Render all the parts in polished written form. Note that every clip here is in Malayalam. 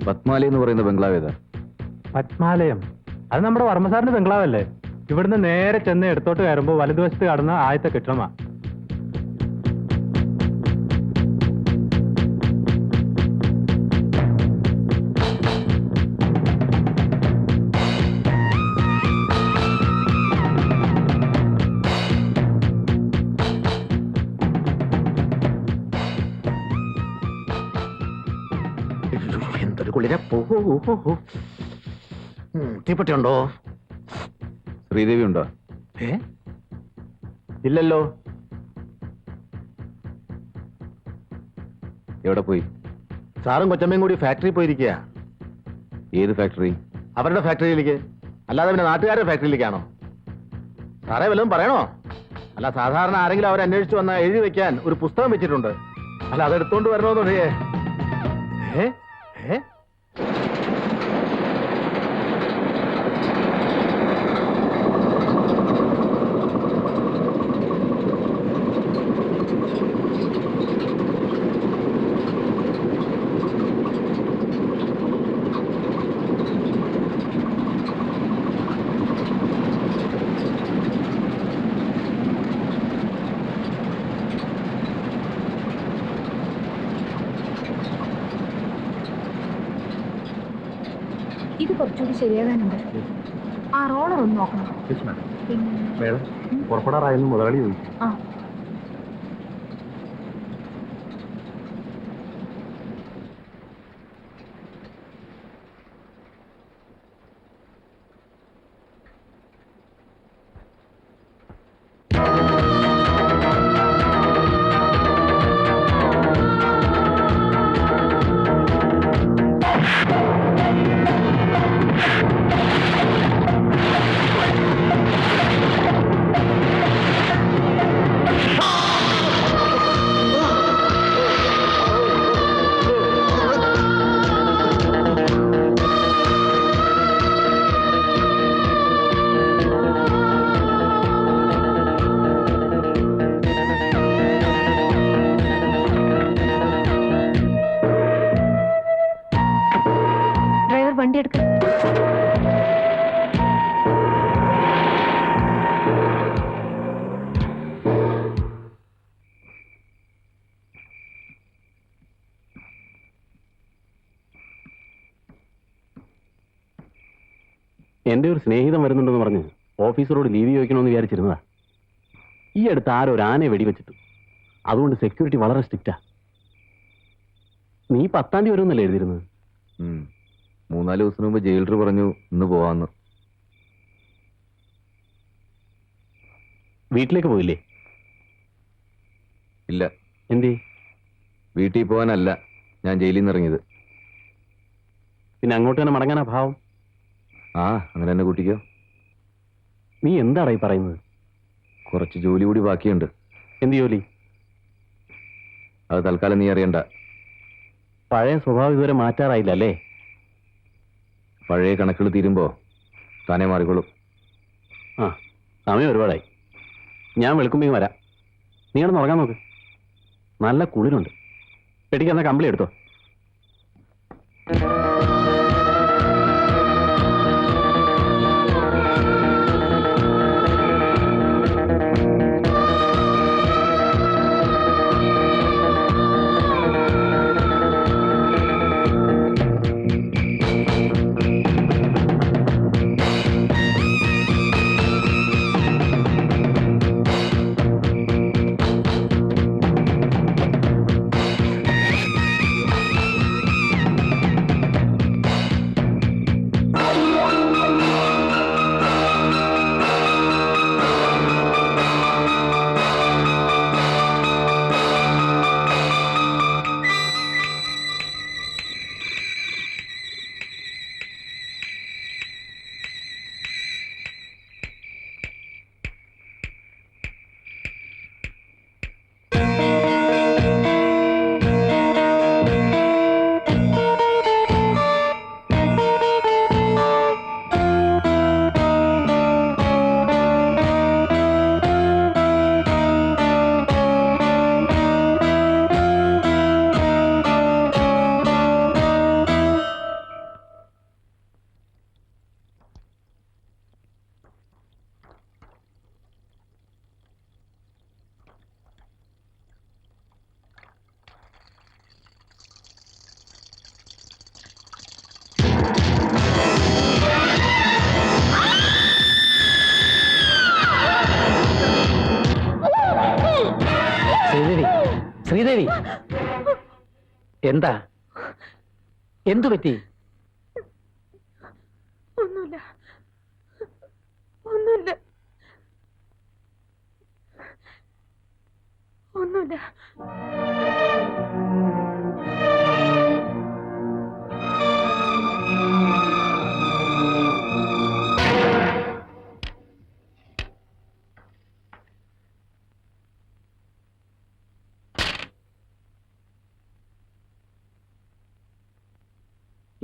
പത്മാലി എന്ന് പറയുന്ന ബംഗ്ലാവ് ഏതാ? പത്മാലയം, അത് നമ്മുടെ വർമ്മസാറിന്റെ ബംഗ്ലാവല്ലേ? ഇവിടുന്ന് നേരെ ചെന്ന് എടുത്തോട്ട് കയറുമ്പോൾ വലതുവശത്ത് കടന്ന ആദ്യത്തെ കെട്ടിടമാ. എന്തൊരു കുളിര. തീപ്പെട്ടിയുണ്ടോ? ശ്രീദേവി ഉണ്ടോ? ഇല്ലല്ലോ. എവിടെ പോയി? സാറും കൊച്ചമ്മയും കൂടി ഫാക്ടറി പോയിരിക്കുക. ഏത് ഫാക്ടറി? അവരുടെ ഫാക്ടറിയിലേക്ക്, അല്ലാതെ പിന്നെ നാട്ടുകാരുടെ ഫാക്ടറിയിലേക്കാണോ? സാറേ വല്ലതും പറയണോ? അല്ല, സാധാരണ ആരെങ്കിലും അവരെ അന്വേഷിച്ചു വന്നാൽ എഴുതി വെക്കാൻ ഒരു പുസ്തകം വെച്ചിട്ടുണ്ട്. അല്ല, അതെടുത്തോണ്ട് വരണമെന്നൊഴിയേ. ഏ ഏ ഇത് കുറച്ചുകൂടി ശരിയാകാനുണ്ട്. ആ റോളർ ഒന്ന് നോക്കണം. പുറപ്പെടാറായിരുന്നു മുതലാളി ചോദിച്ചു. ആ വണ്ടി എടുക്ക. എന്റെ ഒരു സ്നേഹിതം വരുന്നുണ്ടെന്ന് പറഞ്ഞ് ഓഫീസറോട് ലീവ് ചോദിക്കണമെന്ന് വിചാരിച്ചിരുന്നതാ. ഈ അടുത്ത് ആരോ ഒരു ആനയെ വെടിവെച്ചിട്ടു. അതുകൊണ്ട് സെക്യൂരിറ്റി വളരെ സ്ട്രിക്റ്റാ. നീ 10-ാം തീയതി വരുമെന്നല്ലേ എഴുതിയിരുന്നത്? 3-4 ദിവസം മുമ്പ് ജയിലർ പറഞ്ഞു ഇന്ന് പോവാന്ന്. വീട്ടിലേക്ക് പോയില്ലേ? ഇല്ല. എന്തേ? വീട്ടിൽ പോകാനല്ല ഞാൻ ജയിലിൽ നിന്ന് ഇറങ്ങിയത്. പിന്നെ അങ്ങോട്ട് തന്നെ മടങ്ങാനാ ഭാവം? ആ, അങ്ങനെ തന്നെ കൂട്ടിക്കോ. നീ എന്താടാ ഈ പറയുന്നത്? കുറച്ച് ജോലി കൂടി ബാക്കിയുണ്ട്. എന്ത് ജോലി? അത് തൽക്കാലം നീ അറിയണ്ട. പഴയ സ്വഭാവം ഇതുവരെ മാറ്റാറായില്ല അല്ലേ? പഴയ കണക്കുകൾ തീരുമ്പോ താനേ മാറിക്കോളും. ആ, സമയം ഒരുപാടായി. ഞാൻ വെളുക്കുമ്പോ വരാം. നീ കിടന്ന് ഉറങ്ങാൻ നോക്ക്. നല്ല കുളിരുണ്ട്. പെട്ടിക്കെന്നാ കമ്പിളി എടുത്തോ. ശ്രീദേവി എന്താ എന്തു പറ്റി? ഒന്നുമില്ല ഒന്നുമില്ല ഒന്നുമില്ല.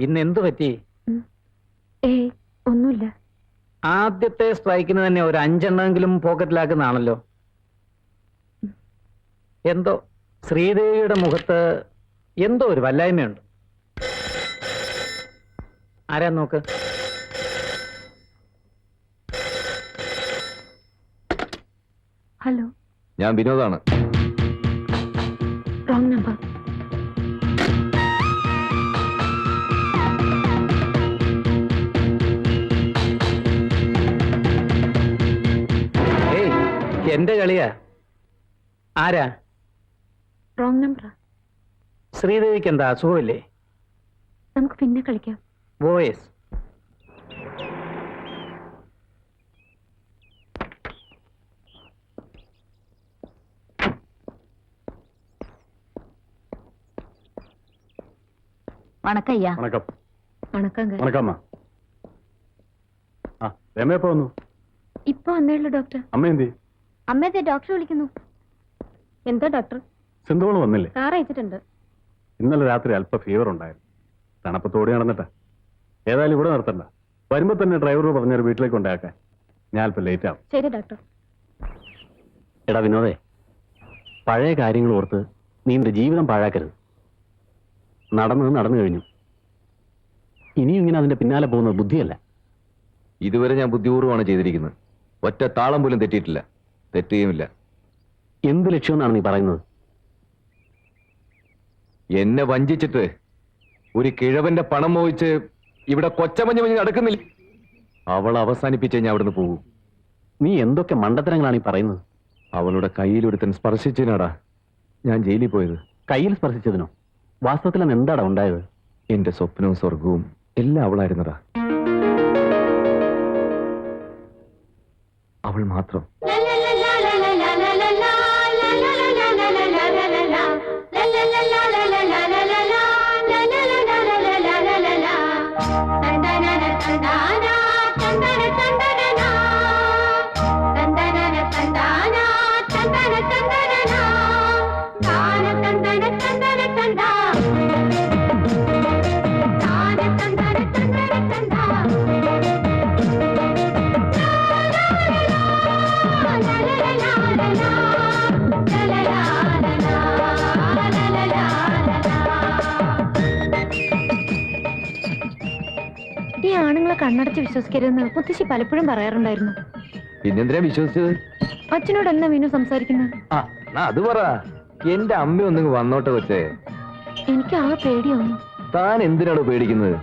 ഇന്ന് എന്തു പറ്റി? ഏയ് ഒന്നുമില്ല. ആദ്യത്തെ സ്ട്രൈക്കിന് തന്നെ ഒരു 5 എണ്ണമെങ്കിലും പോക്കറ്റിലാക്കുന്നതാണല്ലോ. എന്തോ ശ്രീദേവിയുടെ മുഖത്ത് എന്തോ ഒരു വല്ലായ്മയുണ്ട്. ആരാ നോക്ക്. ഹലോ, ഞാൻ വിനോദാണ്. Wrong number. ഏയ് എന്റെ കളിയാ. ആരാ? റോങ് നമ്പറാ. ശ്രീദേവിക്ക് എന്താ അസുഖമില്ലേ? നമുക്ക് പിന്നെ കളിക്കാം. വോയിസ്. വണക്കം ஐயா. വണക്കം. വണക്കங்க. വണക്കമ്മ. ആ രമ എപ്പോ വന്നു? ഇപ്പൊ വന്നേയുള്ളൂ ഡോക്ടർ. അമ്മ എന്തി? അമ്മയത്തെ ഡോക്ടർ വിളിക്കുന്നു. എന്താ ഡോക്ടർ? സിന്ധുവോള് വന്നില്ലേ? കാർ അയച്ചിട്ടുണ്ട്. ഇന്നലെ രാത്രി അല്പ ഫീവർ ഉണ്ടായിരുന്നു. തണുപ്പത്തോടെ നടന്നിട്ടാ. ഏതായാലും ഇവിടെ നിർത്തണ്ട. വരുമ്പോ തന്നെ ഡ്രൈവറോട് പറഞ്ഞൊരു വീട്ടിലേക്ക് കൊണ്ടാക്കാൻ. ഞാൻ അല്പം ലേറ്റ് ആവും. ശരി ഡോക്ടർ. എടാ വിനോദേ, പഴയ കാര്യങ്ങൾ ഓർത്ത് നീ നിന്റെ ജീവിതം പാഴാക്കരുത്. നടന്നു കഴിഞ്ഞു. ഇനിയും ഇങ്ങനെ അതിന്റെ പിന്നാലെ പോകുന്നത് ബുദ്ധിയല്ല. ഇതുവരെ ഞാൻ ബുദ്ധിപൂർവ്വമാണ് ചെയ്തിരിക്കുന്നത്. ഒറ്റ താളം പോലും തെറ്റിയിട്ടില്ല, തെറ്റുകയുമില്ല. എന്ത് ലക്ഷ്യമെന്നാണ് നീ പറയുന്നത്? എന്നെ വഞ്ചിച്ചിട്ട് ഒരു കിഴവന്റെ പണം മോഹിച്ച് ഇവിടെ കൊച്ചമഞ്ഞ് മഞ്ഞ് നടക്കുന്നില്ല. അവൾ അവസാനിപ്പിച്ചേ ഞാൻ അവിടുന്ന് പോകും. നീ എന്തൊക്കെ മണ്ടത്തരങ്ങളാണ് ഈ പറയുന്നത്? അവളുടെ കയ്യിലൊരുത്തൻ സ്പർശിച്ചതിനാടാ ഞാൻ ജയിലിൽ പോയത്. കയ്യിൽ സ്പർശിച്ചതിനോ? വാസ്തവത്തിൽ അന്ന് എന്താടാ ഉണ്ടായത്? എന്റെ സ്വപ്നവും സ്വർഗവും എല്ലാം അവളായിരുന്നടാ. അവൾ മാത്രം. ഈ ആണുങ്ങളെ കണ്ണടച്ച് വിശ്വസിക്കരുതെന്ന് മുത്തശ്ശി പലപ്പോഴും പറയാറുണ്ടായിരുന്നു. പിന്നെന്തിനാ വിശ്വസിച്ചത്? അച്ഛനോട് എന്നാ മീനു സംസാരിക്കുന്നത്? ആ അത് പറ. എന്റെ അമ്മ ഒന്നിങ്ങ് വന്നോട്ടെ കൊച്ചേ. എനിക്ക് ആകെ പേടിയാവുന്നു. താൻ എന്തിനാണ് പേടിക്കുന്നത്?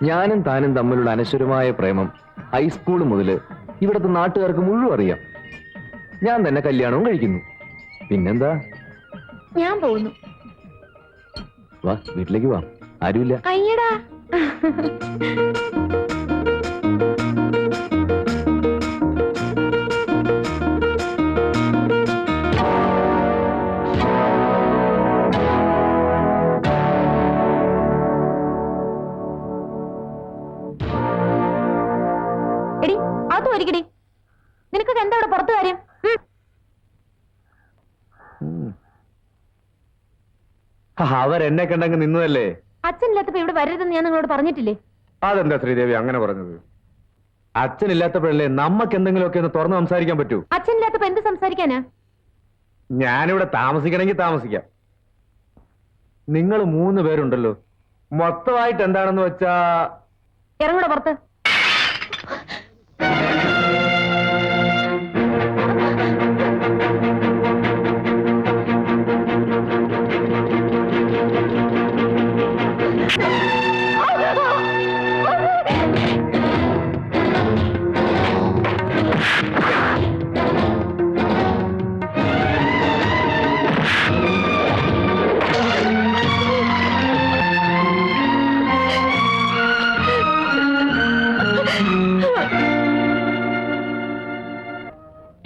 ഞാനും താനും തമ്മിലുള്ള അനശ്വരമായ പ്രേമം ഹൈസ്കൂൾ മുതല് ഇവിടുത്തെ നാട്ടുകാർക്ക് മുഴുവൻ അറിയാം. ഞാൻ തന്നെ കല്യാണവും കഴിക്കുന്നു. പിന്നെന്താ? ഞാൻ പോകുന്നു. വാ, വീട്ടിലേക്ക് വാ, ആരുമില്ല. അയ്യടാ. എടി അത് ഒരിക്കടി. നിനക്കൊക്കെ എന്താ ഇവിടെ പുറത്ത് കാര്യം? അവരെന്നെ കണ്ടങ്ങ് നിന്നതല്ലേ. അച്ഛനില്ലാത്തപ്പോ ഇവിടെ വരരുതെന്ന് ഞാൻ നിങ്ങളോട് പറഞ്ഞിട്ടില്ലേ? അതെന്താ ശ്രീദേവി അങ്ങനെ പറഞ്ഞത്? അച്ഛനില്ലാത്തപ്പോഴല്ലേ നമുക്ക് എന്തെങ്കിലുമൊക്കെ ഒന്ന് തുറന്ന് സംസാരിക്കാൻ പറ്റൂ. അച്ഛനില്ലാത്തപ്പോ എന്ത് സംസാരിക്കാനാ? ഞാനിവിടെ താമസിക്കണമെങ്കിൽ താമസിക്കാം. നിങ്ങൾ 3 പേരുണ്ടല്ലോ, മൊത്തമായിട്ട് എന്താണെന്ന് വെച്ചാ ഇറങ്ങൂടെ പുറത്ത്.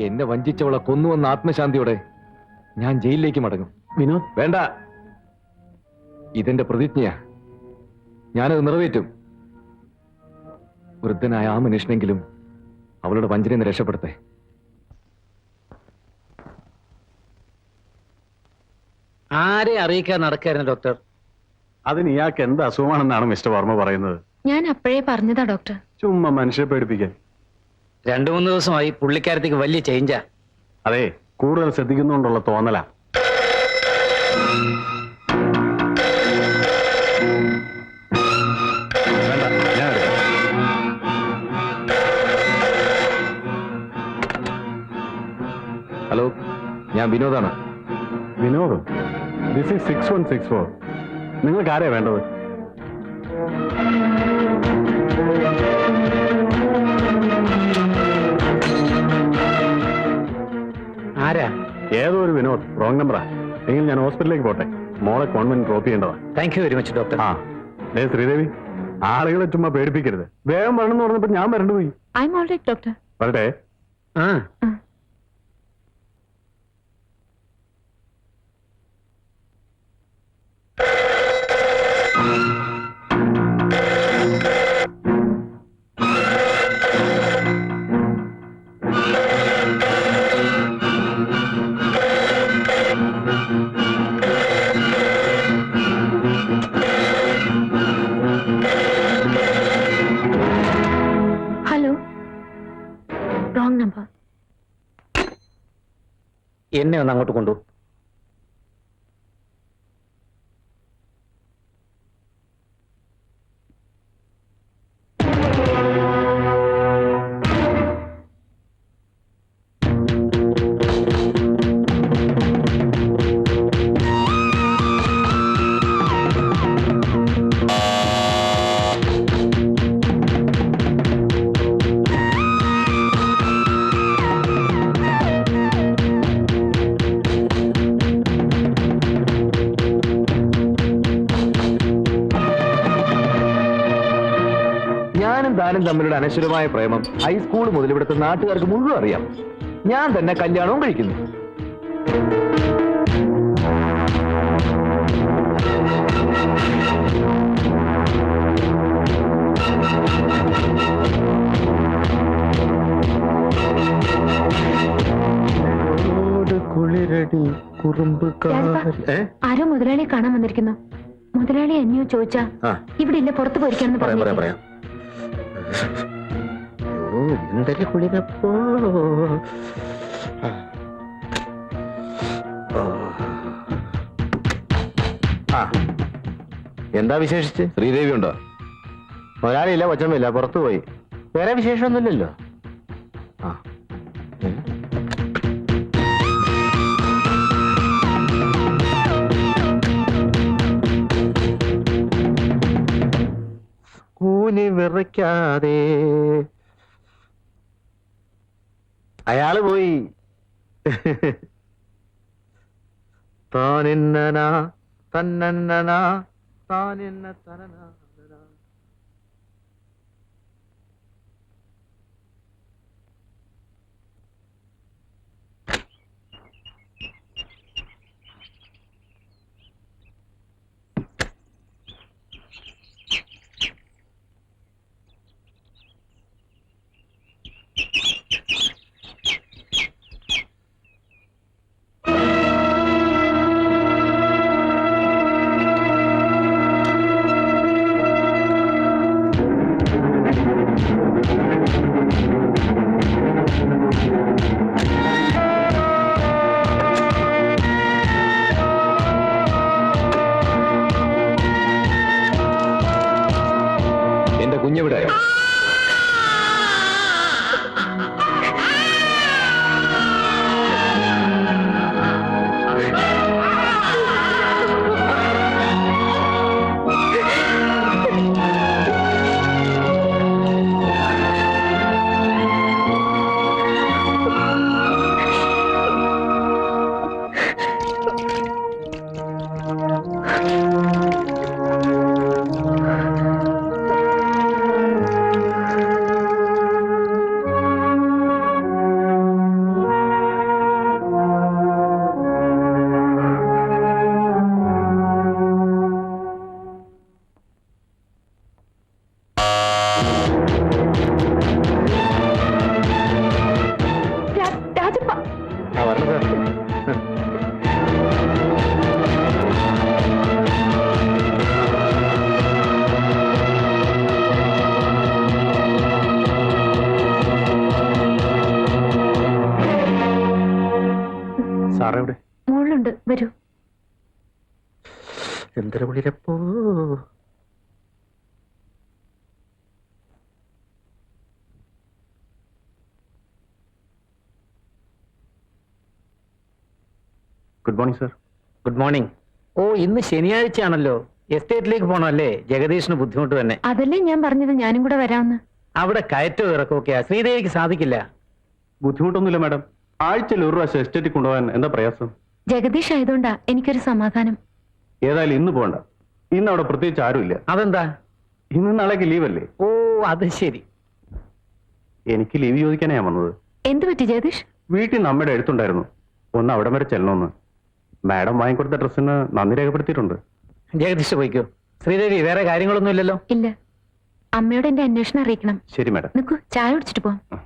എന്നെ വഞ്ചിച്ചവളെ കൊന്നുവന്ന ആത്മശാന്തിയോടെ ഞാൻ ജയിലിലേക്ക് മടങ്ങും. വിനോദ്, വേണ്ട, ഇതെന്റെ പ്രതിജ്ഞയാ. ഞാനത് നിറവേറ്റും. വൃദ്ധനായ ആ മനുഷ്യനെങ്കിലും അവളുടെ വഞ്ചനയിൽ നിന്ന് രക്ഷപ്പെടുത്തേ. ആരെ അറിയിക്കാൻ നടക്കായിരുന്നു ഡോക്ടർ? അതിന് ഇയാൾക്ക് എന്ത് അസുഖമാണെന്നാണ് മിസ്റ്റർ വർമ്മ പറയുന്നത്? ഞാൻ അപ്പോഴേ പറഞ്ഞതാ ഡോക്ടർ. ചുമ്മാ മനുഷ്യരെ പേടിപ്പിക്കാൻ. 2-3 ദിവസമായി പുള്ളിക്കാരത്തേക്ക് വലിയ ചേഞ്ചാ. അതെ, കൂടുതൽ ശ്രദ്ധിക്കുന്നുകൊണ്ടുള്ള തോന്നലാ. വേണ്ട, ഞാൻ എടുക്കാം. ഹലോ, ഞാൻ വിനോദാണ്. Vinod, this is 6164. നിങ്ങൾക്ക് ആരെയാ വേണ്ടത്? ആരാ? ഏതോ ഒരു വിനോദ്. റോങ് നമ്പറാ. എങ്കിൽ ഞാൻ ഹോസ്പിറ്റലിലേക്ക് പോട്ടെ. മോളെ കോൺവെന്റ് ഡ്രോപ്പ് ചെയ്യേണ്ടതാ. Thank you very much doctor. ആ, ശ്രീദേവി, ആളുകളെ ചുമ്മാ പേടിപ്പിക്കരുത്. വേഗം വരണം എന്ന് പറഞ്ഞപ്പോ ഞാൻ വരണ്ടു പോയി. I am alright doctor. വരട്ടെ. ആ, ഹലോ, റോങ് നമ്പർ. എന്നെ ഒന്ന് അങ്ങോട്ട് കൊണ്ടു. ഞാനും താനും തമ്മിലുള്ള അനശ്വരമായ പ്രേമം ഹൈസ്കൂൾ മുതൽ ഇവിടുത്തെ നാട്ടുകാർക്ക് മുഴുവൻ അറിയാം. ഞാൻ തന്നെ കല്യാണവും കഴിക്കുന്നു. കുളിരടി ആരോ മുതലാളിയെ കാണാൻ വന്നിരിക്കുന്നു. മുതലാളി എന്നെയോ ചോദിച്ചാ ഇവിടെ ഇല്ല, പുറത്ത് പോയിരിക്കാണെന്ന് പറഞ്ഞു. പറയാം. എന്തൊരു കുളിരപ്പോ. എന്താ വിശേഷിച്ച്? ശ്രീദേവി ഉണ്ടോ? ഒരാളില്ല, കൊച്ചമ്മയില്ല, പുറത്തു പോയി. വേറെ വിശേഷമൊന്നുമില്ലല്ലോ. ആ, കൂനി വിറയ്ക്കാതെ അയാള് പോയി. താനിന്നനാ തന്നന്നനാ താനിന്ന തനനാ. എന്റെ കുഞ്ഞെവിടായോ? രാജപ്പ ആ വരണം സാർ. സാറെവിടെ? മുകളിലുണ്ട്, വരൂ. എന്തൊരു വിളിരപ്പോ. Good morning sir. Good morning. ഓ, ഇന്ന് ശനിയാഴ്ചയാണല്ലോ. എസ്റ്റേറ്റിലേക്ക് പോകണമല്ലേ? ജഗദീഷിന് ബുദ്ധിമുട്ട് തന്നെ. അതല്ലേ ഞാൻ പറഞ്ഞത് ഞാനും കൂടെ വരാമെന്ന്. അവിടെ കയറ്റവും ഇറക്കമൊക്കെയാ, ശ്രീദേവിക്ക് സാധിക്കില്ല. ബുദ്ധിമുട്ടൊന്നുമില്ല മാഡം. ആഴ്ചയിൽ ഒരു പ്രാവശ്യം എസ്റ്റേറ്റിൽ കൊണ്ടുപോകാൻ എന്താ പ്രയാസം? ജഗദീഷ് ആയതുകൊണ്ടാ എനിക്കൊരു സമാധാനം. ഏതായാലും ഇന്ന് പോകണ്ട. ഇന്ന് അവിടെ പ്രത്യേകിച്ച് ആരുമില്ല. അതെന്താ? ഇന്ന് നാളേക്ക് ലീവല്ലേ? ഓ, അത് ശരി. എനിക്ക് ലീവ് ചോദിക്കാനാ ഞാൻ വന്നത്. എന്തു പറ്റി ജഗദീഷ്? വീട്ടിൽ നിന്ന് അമ്മയുടെ എഴുത്തുണ്ടായിരുന്നു, ഒന്ന് അവിടെ വരെ ചെല്ലണമെന്ന്. മാഡം വാങ്ങിക്കൊടുത്ത ഡ്രസ്സിന് നന്ദി രേഖപ്പെടുത്തിയിട്ടുണ്ട്. ജഗദീഷ് പോയിക്കോ. ശ്രീദേവി, വേറെ കാര്യങ്ങളൊന്നും ഇല്ലല്ലോ? ഇല്ല. അമ്മയോട് എന്റെ അന്വേഷണം അറിയിക്കണം. ശരി മാഡം. നിക്കൂ, ചായ കുടിച്ചിട്ട് പോവാം. ആ.